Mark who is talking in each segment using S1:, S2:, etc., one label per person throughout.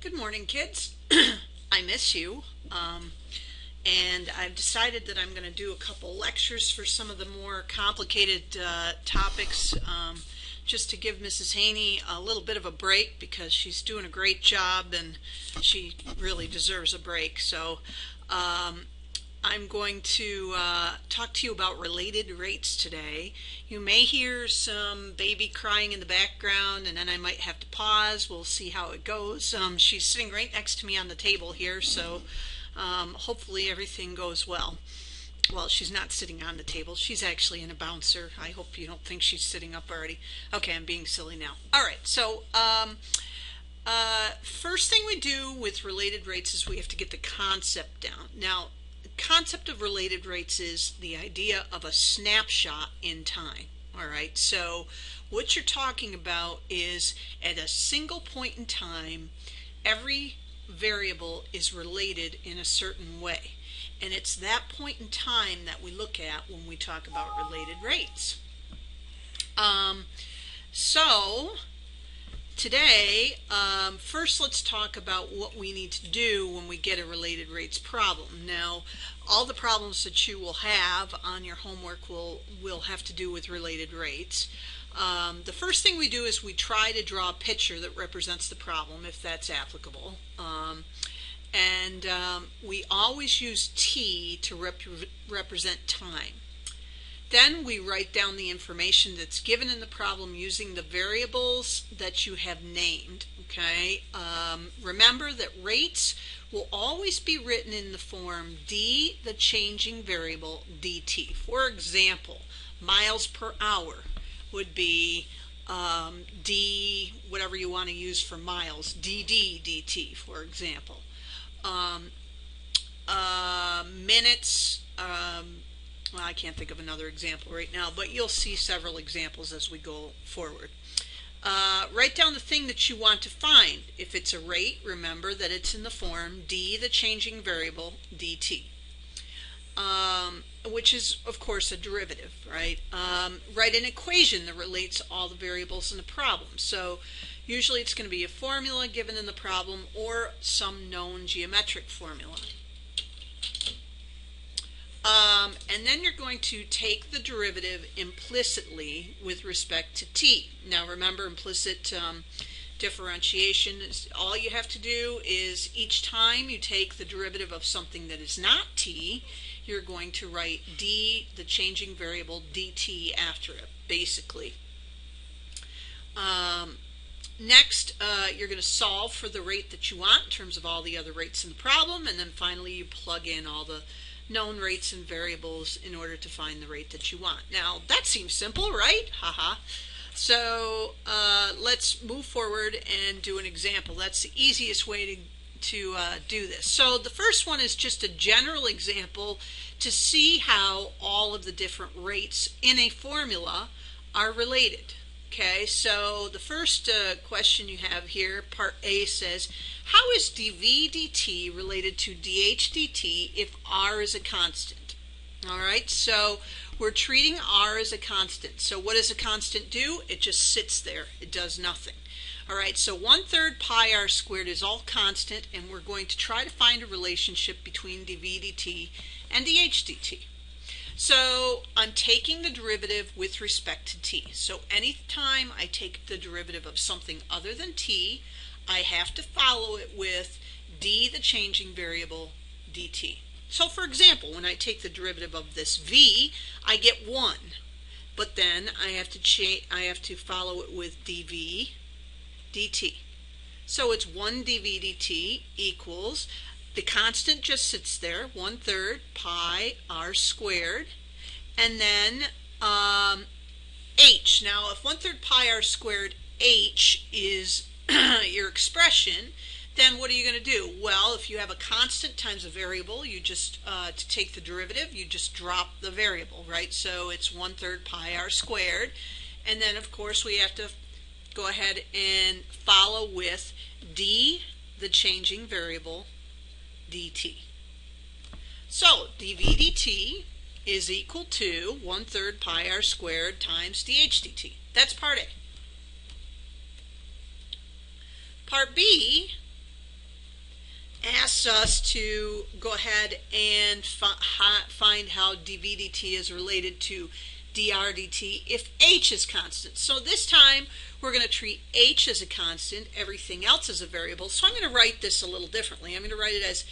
S1: Good morning, kids. I miss you. And I've decided that I'm going to do a couple lectures for some of the more complicated topics, just to give Mrs. Haney a little bit of a break because she's doing a great job and she really deserves a break. So I'm going to talk to you about related rates today. You may hear some baby crying in the background, and then I might have to pause. We'll see how it goes. She's sitting right next to me on the table here, so hopefully everything goes well. Well, she's not sitting on the table. She's actually in a bouncer. I hope you don't think she's sitting up already. Okay, I'm being silly now. All right, so first thing we do with related rates is we have to get the concept down. Now, concept of related rates is the idea of a snapshot in time. All right, so what you're talking about is at a single point in time, every variable is related in a certain way. And it's that point in time that we look at when we talk about related rates. So today, first let's talk about what we need to do when we get a related rates problem. Now, all the problems that you will have on your homework will have to do with related rates. The first thing we do is we try to draw a picture that represents the problem, if that's applicable. We always use T to represent time. Then we write down the information that's given in the problem using the variables that you have named. Okay. Remember that rates will always be written in the form d, the changing variable, dt. For example, miles per hour would be d, whatever you want to use for miles, dd dt, for example. Minutes, well, I can't think of another example right now, but you'll see several examples as we go forward. Write down the thing that you want to find. If it's a rate, remember that it's in the form d, the changing variable, dt, which is, of course, a derivative, right? Write an equation that relates all the variables in the problem. So usually it's going to be a formula given in the problem or some known geometric formula. And then you're going to take the derivative implicitly with respect to t. Now remember, implicit differentiation is all you have to do is each time you take the derivative of something that is not t, you're going to write d, the changing variable, dt after it, basically. Next, you're going to solve for the rate that you want in terms of all the other rates in the problem, and then finally you plug in all the known rates and variables in order to find the rate that you want. Now, that seems simple, right? Haha. So let's move forward and do an example. That's the easiest way to do this. So the first one is just a general example to see how all of the different rates in a formula are related. Okay, so the first question you have here, part A, says, how is dv dt related to dh dt if r is a constant? All right, so we're treating r as a constant. So what does a constant do? It just sits there. It does nothing. All right, so 1/3 pi r squared is all constant, and we're going to try to find a relationship between dv dt and dh dt. So I'm taking the derivative with respect to t. So anytime I take the derivative of something other than t, I have to follow it with d, the changing variable, dt. So for example, when I take the derivative of this v, I get 1. But then I have to follow it with dv dt. So it's 1 dv dt equals, the constant just sits there, 1/3 pi r squared, and then h. Now, if 1/3 pi r squared h is your expression, then what are you going to do? Well, if you have a constant times a variable, you just, to take the derivative, you just drop the variable, right? So it's 1/3 pi r squared, and then of course we have to go ahead and follow with d, the changing variable, dt. So dv dt is equal to 1/3 pi r squared times dh dt. That's part A. Part B asks us to go ahead and find how dv/dt is related to dr/dt if h is constant. So this time we're going to treat h as a constant, everything else as a variable. So I'm going to write this a little differently. I'm going to write it as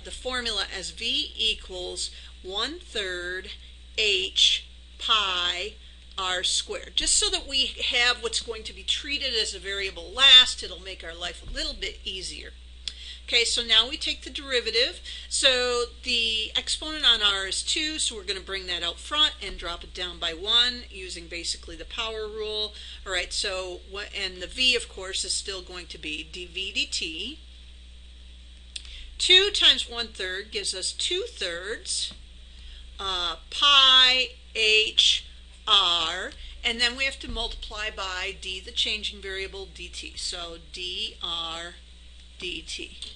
S1: the formula as v equals 1/3 h pi r squared, just so that we have what's going to be treated as a variable last. It'll make our life a little bit easier. Okay, so now we take the derivative. So the exponent on r is 2, so we're going to bring that out front and drop it down by 1 using basically the power rule. All right, so and the v, of course, is still going to be dv/dt. 2 times 1/3 gives us 2/3 pi h r, and then we have to multiply by d, the changing variable, dt. So dr dt.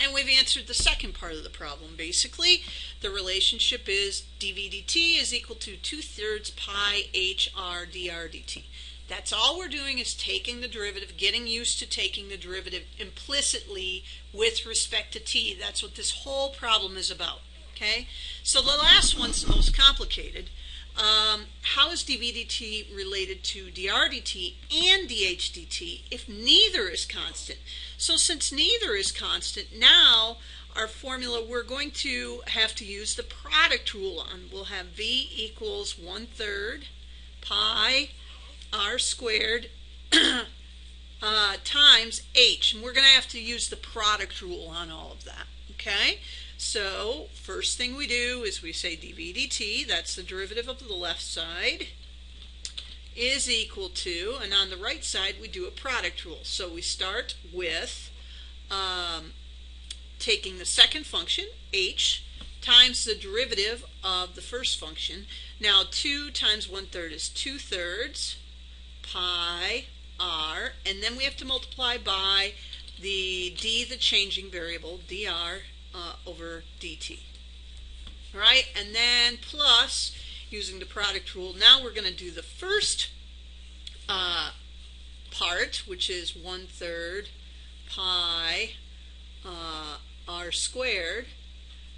S1: And we've answered the second part of the problem. Basically, the relationship is dv/dt is equal to 2/3 pi h r dr dt. That's all we're doing, is taking the derivative, getting used to taking the derivative implicitly with respect to t. That's what this whole problem is about. Okay? So the last one's the most complicated. How is dv/dt related to dr/dt and dh/dt if neither is constant? So since neither is constant, now our formula we're going to have to use the product rule on. We'll have v equals 1/3 pi r squared times h, and we're going to have to use the product rule on all of that. Okay? So first thing we do is we say dv/dt, that's the derivative of the left side, is equal to, and on the right side we do a product rule. So we start with taking the second function, h, times the derivative of the first function. Now 2 times 1/3 is 2/3 pi r, and then we have to multiply by the d, the changing variable, dr over dt. All right, and then plus, using the product rule, now we're going to do the first part, which is 1/3 pi r squared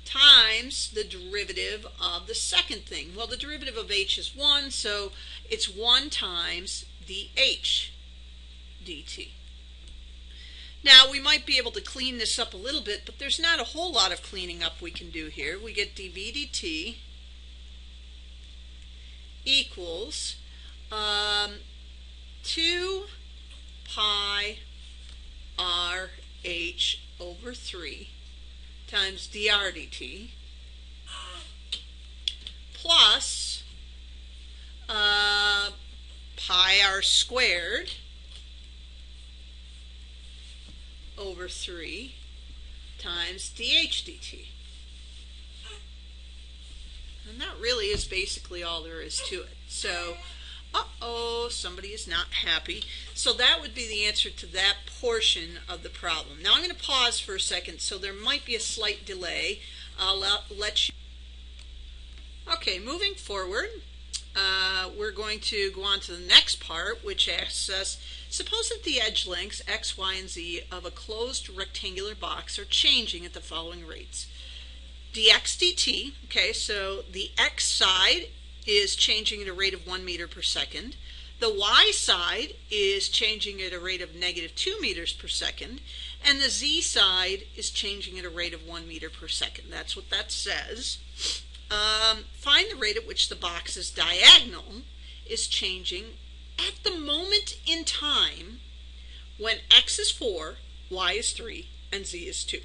S1: times the derivative of the second thing. Well, the derivative of h is 1, so it's 1 times the h dt. Now, we might be able to clean this up a little bit, but there's not a whole lot of cleaning up we can do here. We get dv/dt equals 2 pi r h over 3 times dr/dt plus pi r squared over 3 times dh/dt. And that really is basically all there is to it. So, somebody is not happy. So that would be the answer to that portion of the problem. Now I'm going to pause for a second, so there might be a slight delay. I'll let you. Okay, moving forward, we're going to go on to the next part, which asks us, suppose that the edge lengths x, y, and z of a closed rectangular box are changing at the following rates. dx dt, okay, so the x side is changing at a rate of 1 meter per second. The y side is changing at a rate of -2 meters per second. And the z side is changing at a rate of 1 meter per second. That's what that says. Find the rate at which the box's diagonal is changing at the moment in time when x is 4, y is 3, and z is 2.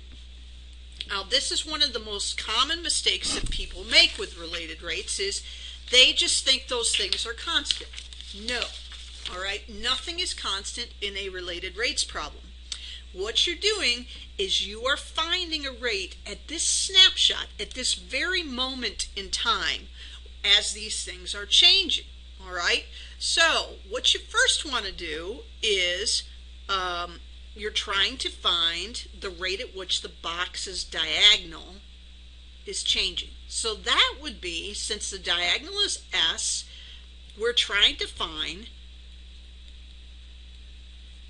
S1: Now, this is one of the most common mistakes that people make with related rates, is they just think those things are constant. No. All right? Nothing is constant in a related rates problem. What you're doing is you are finding a rate at this snapshot, at this very moment in time, as these things are changing. All right? So what you first want to do is you're trying to find the rate at which the box's diagonal is changing. So that would be, since the diagonal is s, we're trying to find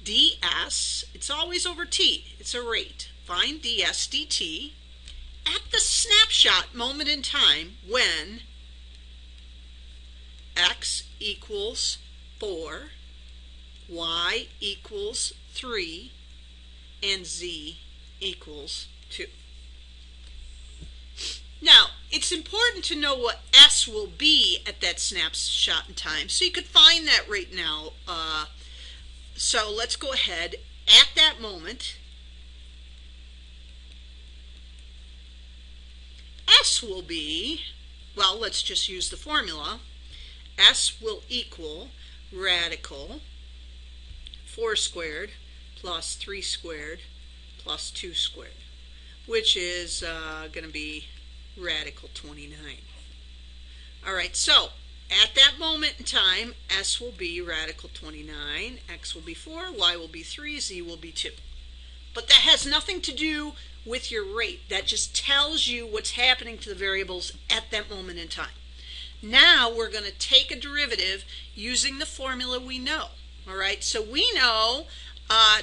S1: ds, it's always over t, it's a rate. Find ds dt at the snapshot moment in time when x equals 4, y equals 3, and z equals 2. Now, it's important to know what s will be at that snapshot in time, so you could find that right now. So let's go ahead. At that moment, s will be, well, let's just use the formula. S will equal radical 4 squared plus 3 squared plus 2 squared, which is going to be radical 29. All right, so at that moment in time, s will be radical 29, x will be 4, y will be 3, z will be 2. But that has nothing to do with your rate. That just tells you what's happening to the variables at that moment in time. Now we're going to take a derivative using the formula we know. All right, so we know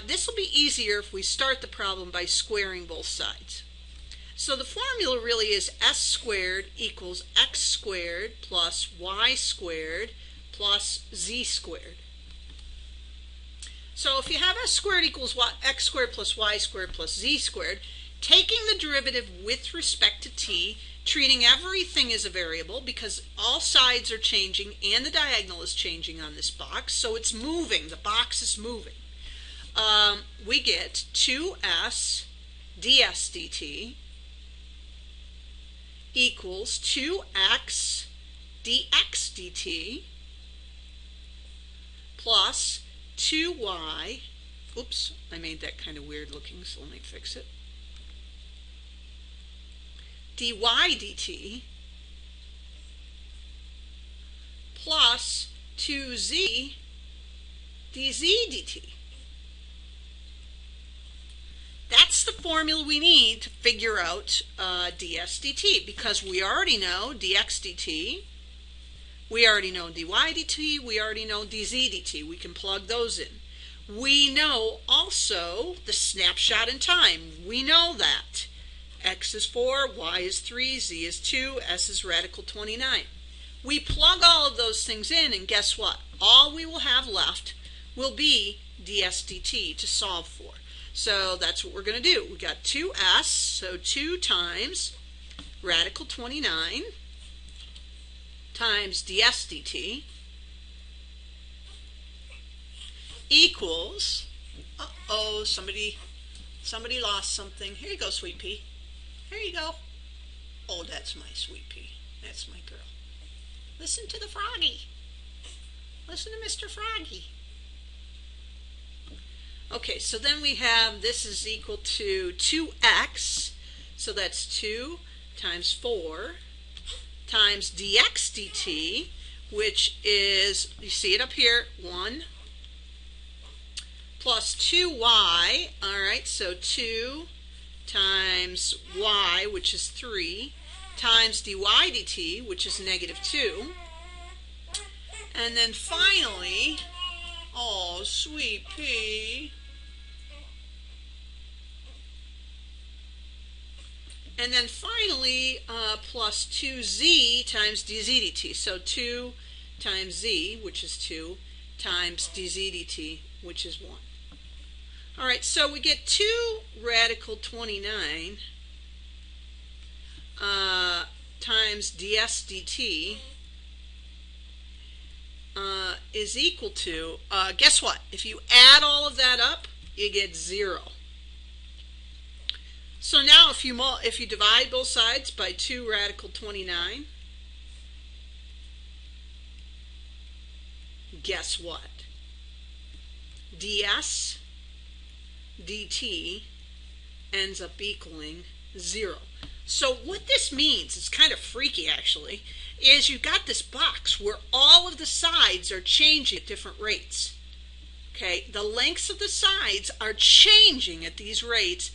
S1: this will be easier if we start the problem by squaring both sides. So the formula really is s squared equals x squared plus y squared plus z squared. So if you have s squared equals x squared plus y squared plus z squared, taking the derivative with respect to t, treating everything as a variable because all sides are changing and the diagonal is changing on this box, so it's moving, the box is moving. We get 2s ds dt equals 2x dx dt plus 2y, oops, I made that kind of weird looking, so let me fix it, dy dt plus 2z dz dt. That's the formula we need to figure out ds dt, because we already know dx dt, we already know dy dt, we already know dz dt. We can plug those in. We know also the snapshot in time. We know that. X is 4, y is 3, z is 2, s is radical 29. We plug all of those things in, and guess what? All we will have left will be ds dt to solve for. So that's what we're going to do. We got 2s, so 2 times radical 29 times ds dt equals, uh-oh, somebody lost something. Here you go, sweet pea. Here you go. Oh, that's my sweet pea. That's my girl. Listen to the froggy. Listen to Mr. Froggy. Okay, so then we have this is equal to 2x, so that's 2 times 4 times dx dt, which is, you see it up here, 1 plus 2y, all right, so 2 times y, which is 3, times dy dt, which is negative 2, and then finally, oh, sweet pea, and then finally plus 2z times dz dt, so 2 times z, which is 2, times dz dt, which is 1. All right, so we get 2 radical 29 times ds dt is equal to, guess what? If you add all of that up, you get 0. So now if you divide both sides by 2 radical 29, guess what? ds dt ends up equaling 0. So what this means, it's kind of freaky actually, is you've got this box where all of the sides are changing at different rates. Okay, the lengths of the sides are changing at these rates,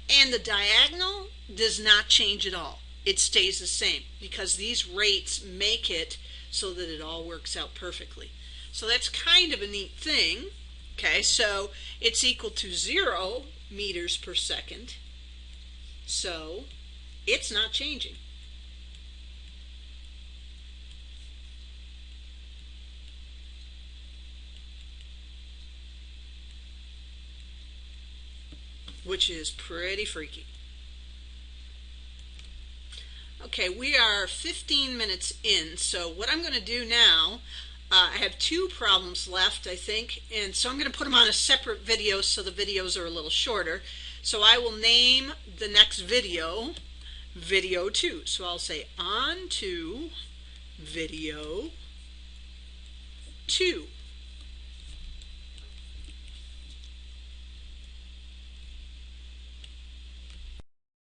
S1: and the diagonal does not change at all. It stays the same because these rates make it so that it all works out perfectly. So that's kind of a neat thing. Okay, so it's equal to 0 meters per second. So it's not changing. Which is pretty freaky. Okay, we are 15 minutes in, so what I'm going to do now, I have 2 problems left, I think, and so I'm going to put them on a separate video so the videos are a little shorter. So I will name the next video, video 2. So I'll say on to video 2.